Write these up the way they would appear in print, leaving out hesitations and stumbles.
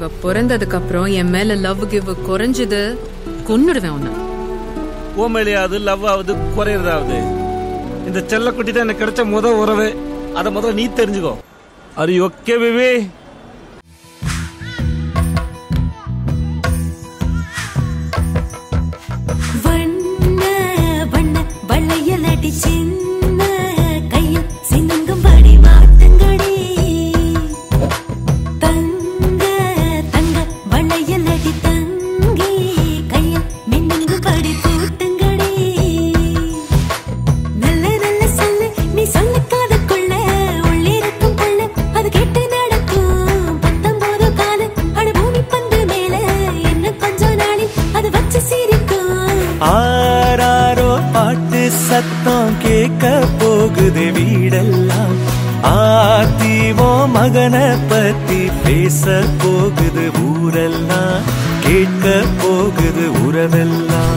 இவ பிறந்ததுக்கு அப்புறம் என் மேல லவ் கிவ் குறைஞ்சது கொன்னுடுவேன் உன்ன. ஓ மேலேயாவது லவ் ஆகுது குறையறதாவது இந்த செல்ல குட்டி தான் எனக்கு கிடைச்ச முதல் உறவு. அத முதல்ல நீ தெரிஞ்சுக்கோ. Are you okay baby? ஆராரோ பாட்டு சத்தம் கேட்க போகுது வீடெல்லாம். ஆத்திவோ மகனை பத்தி பேச போகுது ஊரெல்லாம். கேட்க போகுது உறவெல்லாம்.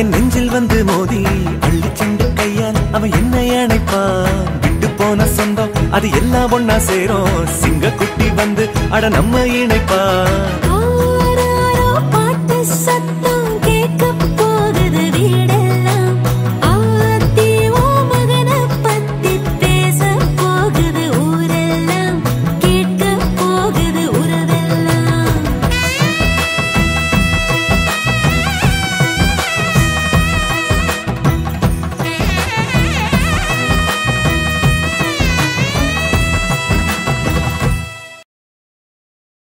என் நெஞ்சில் வந்து மோதி அள்ளி சென்று கையால் அவன் என்னை அணைப்பான். விட்டு போன சொந்தம் அது எல்லாம் ஒன்னா சேரும். சிங்க குட்டி வந்து அட நம்ம இணைப்பான்.